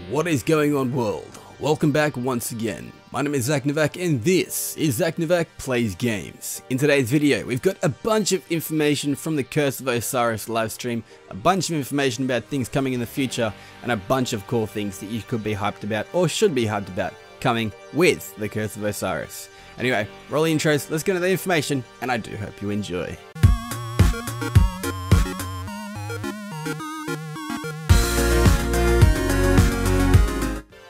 What is going on, world? Welcome back once again. My name is ZacNovak and this is ZacNovak Plays Games. In today's video, we've got a bunch of information from the Curse of Osiris livestream, a bunch of information about things coming in the future, and a bunch of cool things that you could be hyped about or should be hyped about coming with the Curse of Osiris. Anyway, roll the intros, let's get into the information, and I do hope you enjoy.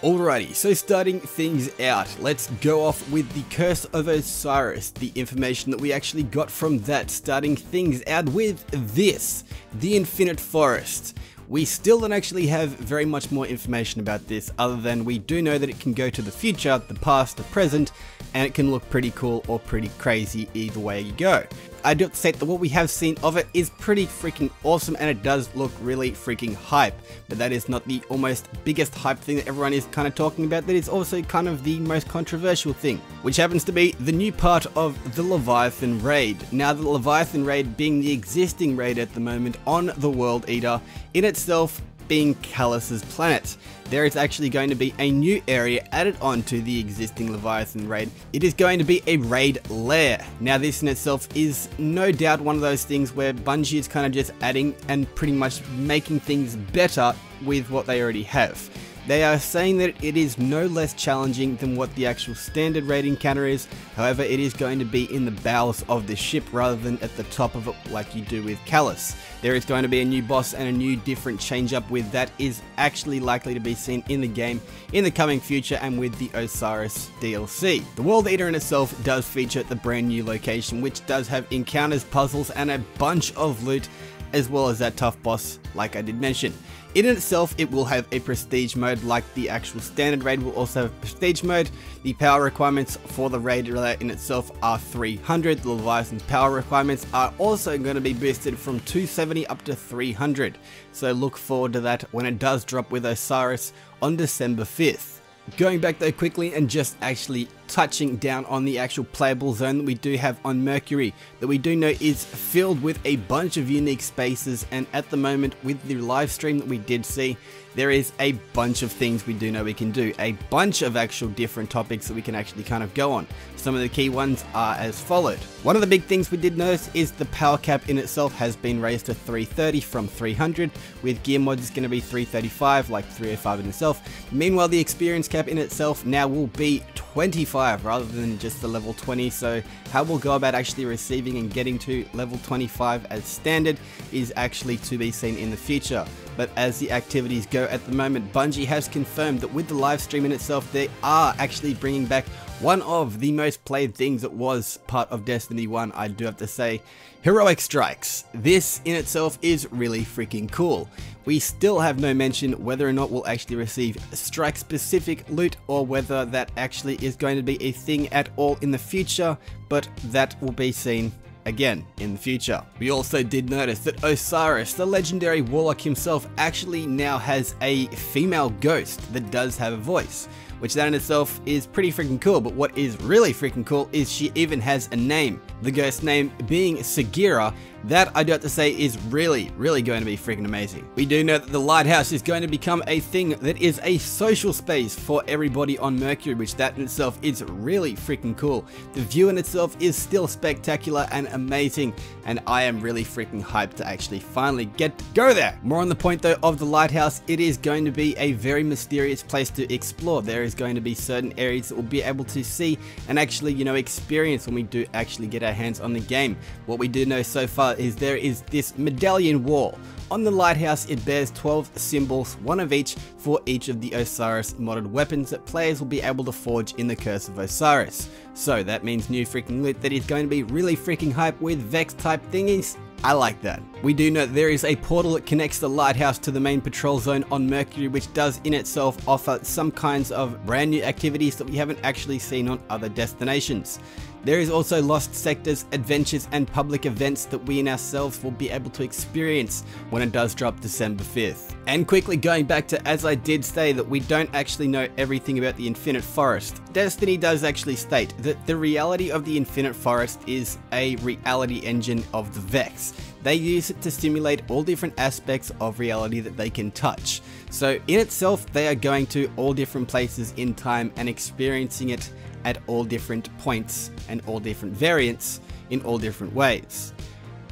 Alrighty, so starting things out, let's go off with the Curse of Osiris, the information that we actually got from that, starting things out with this, the Infinite Forest. We still don't actually have very much more information about this, other than we do know that it can go to the future, the past, the present, and it can look pretty cool or pretty crazy either way you go. I do have to say that what we have seen of it is pretty freaking awesome, and it does look really freaking hype, but that is not the almost biggest hype thing that everyone is kind of talking about. That is also kind of the most controversial thing, which happens to be the new part of the Leviathan raid. Now, the Leviathan raid being the existing raid at the moment on the World Eater, in itself being Callus's planet. There is actually going to be a new area added on to the existing Leviathan raid. It is going to be a raid lair. Now, this in itself is no doubt one of those things where Bungie is kind of just adding and pretty much making things better with what they already have. They are saying that it is no less challenging than what the actual standard raid encounter is. However, it is going to be in the bowels of the ship rather than at the top of it like you do with Callus. There is going to be a new boss and a new different change up with that is actually likely to be seen in the game in the coming future and with the Osiris DLC. The World Eater in itself does feature the brand new location, which does have encounters, puzzles, and a bunch of loot, as well as that tough boss like I did mention. In itself, it will have a prestige mode like the actual standard raid will also have a prestige mode. The power requirements for the raid in itself are 300. The Leviathan's power requirements are also going to be boosted from 270 up to 300. So look forward to that when it does drop with Osiris on December 5th. Going back though quickly and just actually touching down on the actual playable zone that we do have on Mercury, that we do know is filled with a bunch of unique spaces, and at the moment with the live stream that we did see, there is a bunch of things we do know we can do, a bunch of actual different topics that we can actually kind of go on. Some of the key ones are as followed. One of the big things we did notice is the power cap in itself has been raised to 330 from 300, with gear mods is going to be 335 like 305 in itself. Meanwhile, the experience cap in itself now will be 25 rather than just the level 20, so how we'll go about actually receiving and getting to level 25 as standard is actually to be seen in the future. But as the activities go at the moment, Bungie has confirmed that with the live stream in itself, they are actually bringing back one of the most played things that was part of Destiny 1, I do have to say, heroic strikes. This in itself is really freaking cool. We still have no mention whether or not we'll actually receive strike specific loot or whether that actually is going to be a thing at all in the future, but that will be seen again in the future. We also did notice that Osiris, the legendary warlock himself, actually now has a female ghost that does have a voice, which that in itself is pretty freaking cool. But what is really freaking cool is she even has a name, the ghost name being Sagira. That I do have to say is really going to be freaking amazing. We do know that the lighthouse is going to become a thing that is a social space for everybody on Mercury, which that in itself is really freaking cool. The view in itself is still spectacular and amazing, and I am really freaking hyped to actually finally get to go there. More on the point though of the lighthouse, it is going to be a very mysterious place to explore. There is going to be certain areas that we'll be able to see and actually, you know, experience when we do actually get our hands on the game. What we do know so far is there is this medallion wall. On the lighthouse, it bears 12 symbols, one of each for each of the Osiris modded weapons that players will be able to forge in the Curse of Osiris. So that means new freaking loot that is going to be really freaking hype with Vex type thingies. I like that. We do know that there is a portal that connects the lighthouse to the main patrol zone on Mercury, which does in itself offer some kinds of brand new activities that we haven't actually seen on other destinations. There is also lost sectors, adventures, and public events that we in ourselves will be able to experience when it does drop December 5th. And quickly going back to, as I did say, that we don't actually know everything about the Infinite Forest. Destiny does actually state that the reality of the Infinite Forest is a reality engine of the Vex. they use it to simulate all different aspects of reality that they can touch. So in itself, they are going to all different places in time and experiencing it at all different points and all different variants in all different ways.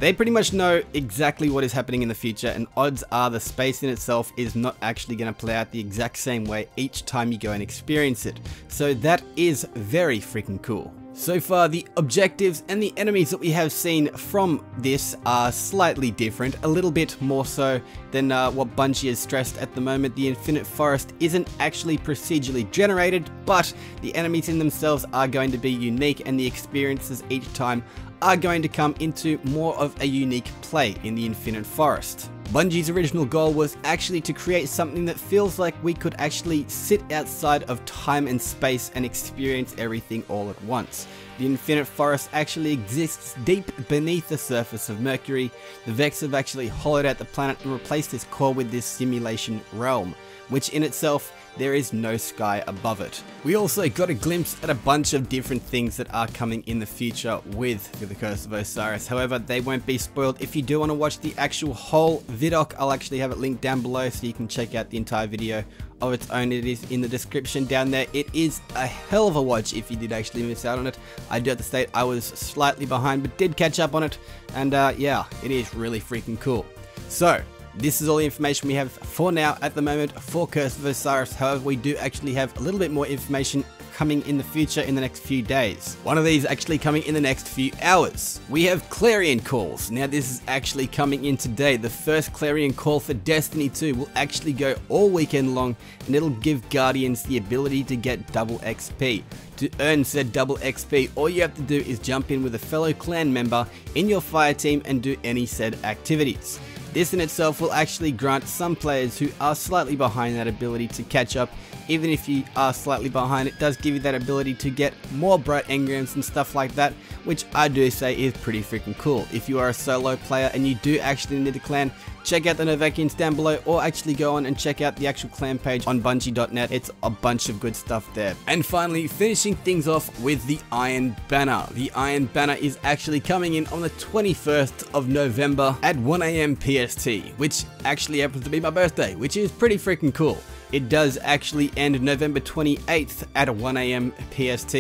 They pretty much know exactly what is happening in the future, and odds are the space in itself is not actually going to play out the exact same way each time you go and experience it. So that is very freaking cool. So far, the objectives and the enemies that we have seen from this are slightly different, a little bit more so than what Bungie has stressed at the moment. The Infinite Forest isn't actually procedurally generated, but the enemies in themselves are going to be unique, and the experiences each time are going to come into more of a unique play in the Infinite Forest. Bungie's original goal was actually to create something that feels like we could actually sit outside of time and space and experience everything all at once. The Infinite Forest actually exists deep beneath the surface of Mercury. The Vex have actually hollowed out the planet and replaced its core with this simulation realm, which in itself, there is no sky above it. We also got a glimpse at a bunch of different things that are coming in the future with the Curse of Osiris. However, they won't be spoiled. If you do want to watch the actual whole vidoc, I'll actually have it linked down below so you can check out the entire video of its own. It is in the description down there. It is a hell of a watch if you did actually miss out on it. I do have to state I was slightly behind, but did catch up on it, and yeah, it is really freaking cool. So, this is all the information we have for now at the moment for Curse of Osiris. However, we do actually have a little bit more information coming in the future in the next few days. One of these actually coming in the next few hours. We have Clarion Calls. Now this is actually coming in today. The first Clarion Call for Destiny 2 will actually go all weekend long, and it'll give Guardians the ability to get double XP. To earn said double XP, all you have to do is jump in with a fellow clan member in your fire team and do any said activities. This in itself will actually grant some players who are slightly behind that ability to catch up. Even if you are slightly behind, it does give you that ability to get more bright engrams and stuff like that, which I do say is pretty freaking cool. If you are a solo player and you do actually need a clan, check out the Novakians down below, or actually go on and check out the actual clan page on Bungie.net. It's a bunch of good stuff there. And finally, finishing things off with the Iron Banner. The Iron Banner is actually coming in on the 21st of November at 1 AM PST, which actually happens to be my birthday, which is pretty freaking cool. It does actually end November 28th at 1 AM PST,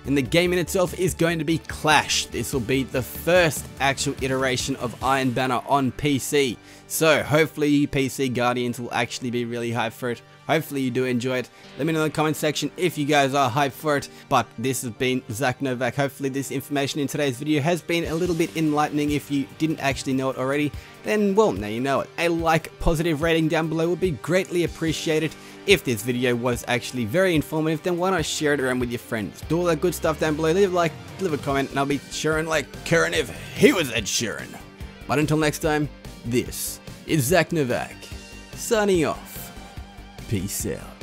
and the game in itself is going to be Clash. This will be the first actual iteration of Iron Banner on PC. So hopefully you PC Guardians will actually be really hyped for it. Hopefully you do enjoy it. Let me know in the comment section if you guys are hyped for it. But this has been ZacNovak. Hopefully this information in today's video has been a little bit enlightening. If you didn't actually know it already, then well, now you know it. A like, positive rating down below would be greatly appreciated. If this video was actually very informative, then why not share it around with your friends? Do all that good stuff down below. Leave a like, leave a comment, and I'll be cheering like Karen if he was Ed Sheeran. But until next time, this is ZacNovak, signing off. Peace out.